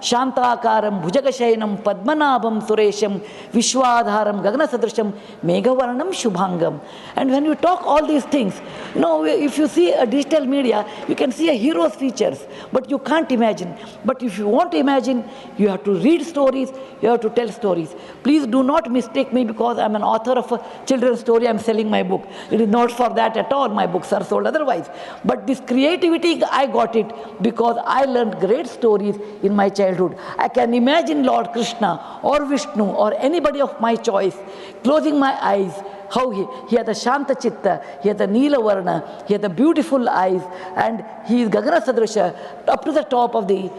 Shantakaram, Bhujagashayanam, Padmanabham, Suresham, Vishwadharam, Gagana Sadrisham, Meghavarnam, Shubhangam. And when you talk all these things, if you see a digital media, you can see a hero's features, but you can't imagine. But if you want to imagine, you have to read stories, you have to tell stories. Please do not mistake me because I'm an author of a children's story, I'm selling my book. It is not for that at all, my books are sold otherwise. But this creativity, I got it because I learned great stories in my childhood. I can imagine Lord Krishna or Vishnu or anybody of my choice, closing my eyes, how he had the Shanta Chitta, he had the Neela Varna, he had the beautiful eyes, and he is Gagana Sadrisha, up to the top of the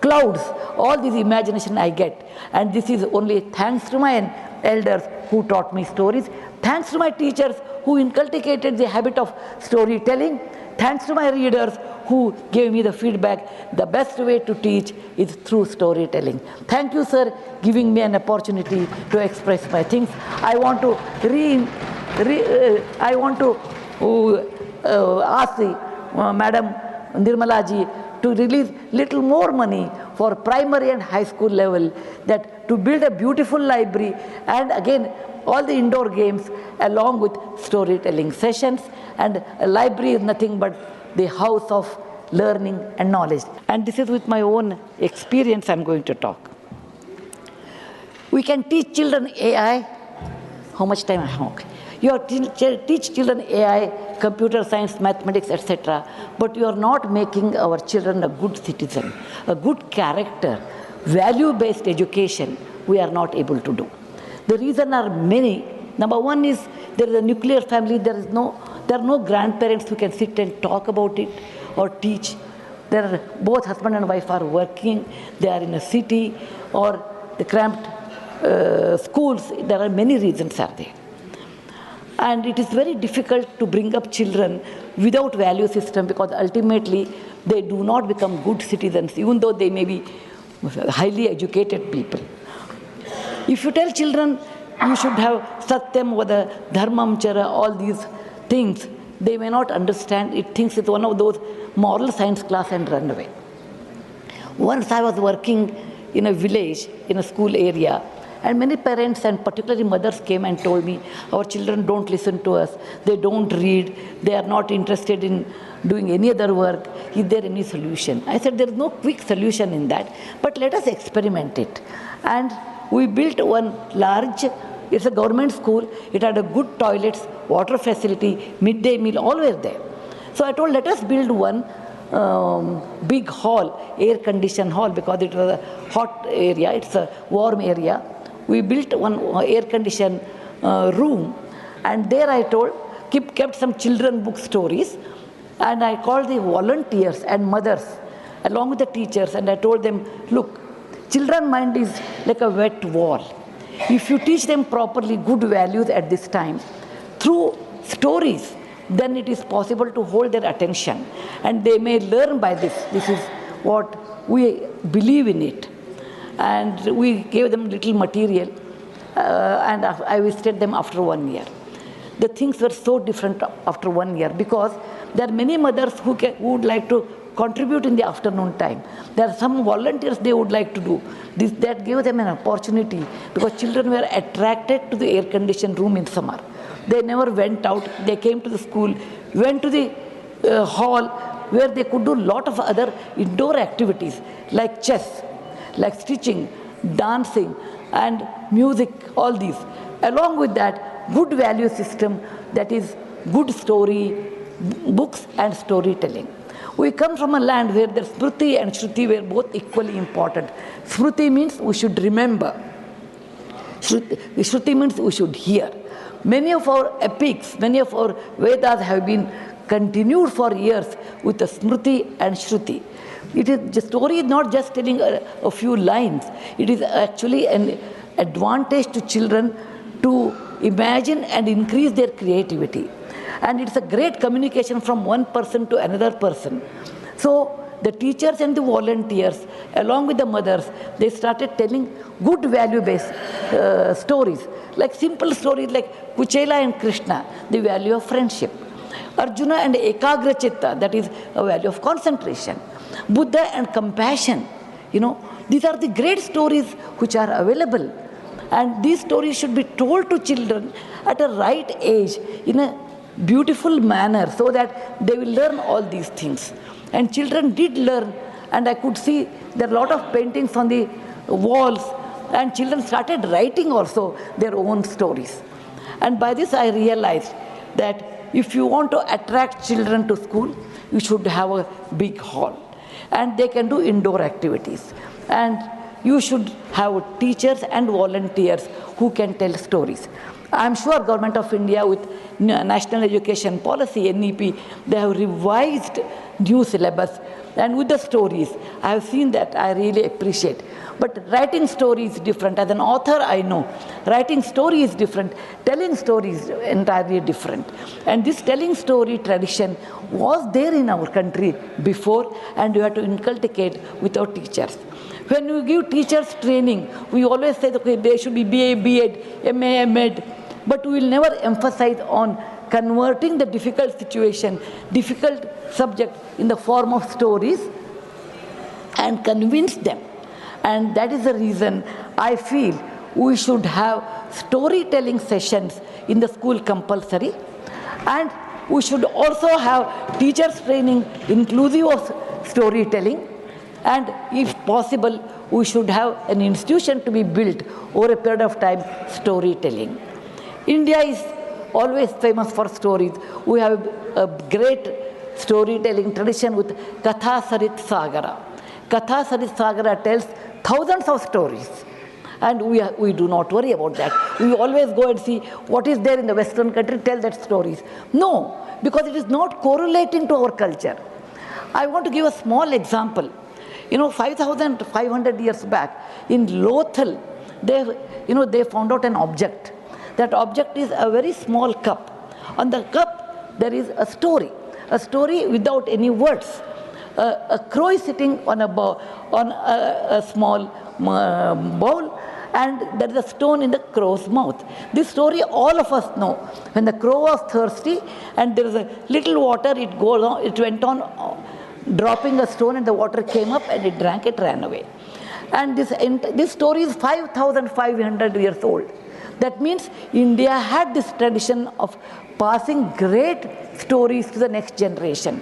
clouds. All this imagination I get. And this is only thanks to my elders who taught me stories, thanks to my teachers who inculcated the habit of storytelling, thanks to my readers who gave me the feedback. The best way to teach is through storytelling. Thank you, sir, giving me an opportunity to express my things. I want to ask the Madam Nirmala ji to release little more money for primary and high school level, that to build a beautiful library and again all the indoor games along with storytelling sessions. And a library is nothing but the house of learning and knowledge. And this is with my own experience I'm going to talk. We can teach children AI. How much time I have? Okay. You are teach children AI, computer science, mathematics, etc. But you are not making our children a good citizen, a good character, value-based education. We are not able to do. The reasons are many. Number one is there is a nuclear family. There are no grandparents who can sit and talk about it or teach. Both husband and wife are working. They are in a city or the cramped schools. There are many reasons are there. And it is very difficult to bring up children without value system, because ultimately they do not become good citizens, even though they may be highly educated people. If you tell children you should have Satyam, Vada, Dharmam, Chara, all these things, they may not understand. It thinks it's one of those moral science class and run away. Once I was working in a village, in a school area, and many parents and particularly mothers came and told me, our children don't listen to us, they don't read, they are not interested in doing any other work. Is there any solution? I said, there is no quick solution in that, but let us experiment it. And we built one large, it's a government school, it had a good toilets, water facility, midday meal, all were there. So I told, let us build one big hall, air-conditioned hall, because it was a hot area, it's a warm area. We built one air-conditioned room, and there I told, kept some children book stories, and I called the volunteers and mothers along with the teachers, and I told them, look, children's mind is like a wet wall. If you teach them properly good values at this time, through stories, then it is possible to hold their attention, and they may learn by this. This is what we believe in it. And we gave them little material, and I visited them after 1 year. The things were so different after 1 year, because there are many mothers who would like to contribute in the afternoon time. There are some volunteers they would like to do. That gave them an opportunity, because children were attracted to the air-conditioned room in summer. They never went out. They came to the school, went to the hall, where they could do a lot of other indoor activities like chess, like stitching, dancing, and music, all these. Along with that, good value system, that is good story, books and storytelling. We come from a land where the Smriti and Shruti were both equally important. Smriti means we should remember. Shruti means we should hear. Many of our epics, many of our Vedas have been continued for years with the Smriti and Shruti. The story is not just telling a few lines. It is actually an advantage to children to imagine and increase their creativity. And it's a great communication from one person to another person. So the teachers and the volunteers, along with the mothers, they started telling good value-based stories, like simple stories like Kuchela and Krishna, the value of friendship. Arjuna and Ekagra Chitta, that is a value of concentration. Buddha and compassion, These are the great stories which are available. And these stories should be told to children at a right age in a beautiful manner so that they will learn all these things. And children did learn, and I could see there are a lot of paintings on the walls, and children started writing also their own stories. And by this I realized that if you want to attract children to school, you should have a big hall, and they can do indoor activities. And you should have teachers and volunteers who can tell stories. I am sure Government of India with National Education Policy, NEP, they have revised new syllabus, and with the stories, I have seen that, I really appreciate. But writing story is different. As an author, I know writing story is different, telling story is entirely different. And this telling story tradition was there in our country before, and we have to inculcate with our teachers. When we give teachers training, we always say, okay, they should be BA, B.Ed, MA, M.Ed, but we will never emphasize on converting the difficult situation, difficult subject in the form of stories and convince them. And that is the reason I feel we should have storytelling sessions in the school compulsory, and we should also have teachers training inclusive of storytelling. And if possible, we should have an institution to be built over a period of time, storytelling. India is always famous for stories. We have a great storytelling tradition with Katha Sarit Sagara. Katha Sarit Sagara tells thousands of stories. And we do not worry about that. We always go and see what is there in the Western country, tell that stories. No, because it is not correlating to our culture. I want to give a small example. 5,500 years back in Lothal, they found out an object. That object is a very small cup. On the cup, there is a story without any words. A crow is sitting on a small bowl, and there is a stone in the crow's mouth. This story all of us know. When the crow was thirsty and there is a little water, it went on dropping a stone, and the water came up and it drank, it ran away. And this story is 5,500 years old. That means India had this tradition of passing great stories to the next generation.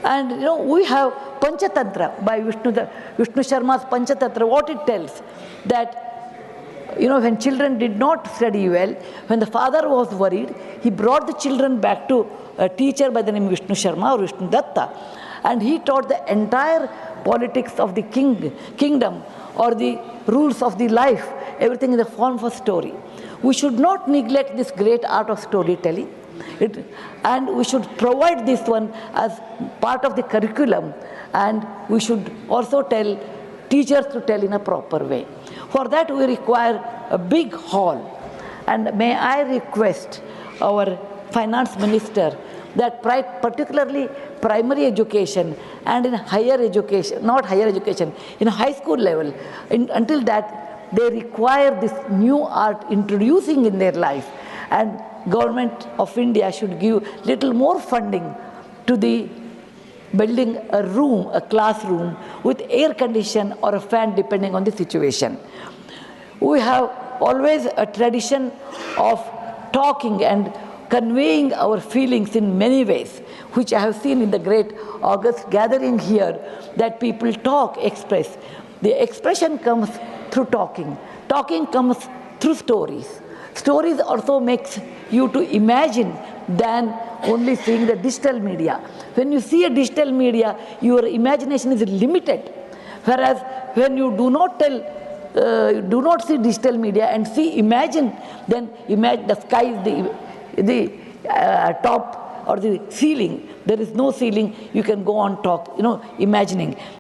And we have Panchatantra by Vishnu Sharma's Panchatantra. What it tells, that when children did not study well, when the father was worried, he brought the children back to a teacher by the name Vishnu Sharma or Vishnu Datta, and he taught the entire politics of the kingdom or the rules of the life, everything in the form of a story. We should not neglect this great art of storytelling, and we should provide this one as part of the curriculum, and we should also tell teachers to tell in a proper way. For that we require a big hall, and may I request our finance minister that particularly primary education and in higher education, not higher education, in high school level, until that they require this new art introducing in their life, and Government of India should give little more funding to the building a classroom with air condition or a fan depending on the situation. We have always a tradition of talking and conveying our feelings in many ways, which I have seen in the great August gathering here, that people talk, express. The expression comes through talking. Talking comes through stories. Stories also makes you to imagine than only seeing the digital media. When you see a digital media, your imagination is limited. Whereas when you do not see digital media and imagine, then imagine the sky is the top or the ceiling. There is no ceiling. You can go on imagining.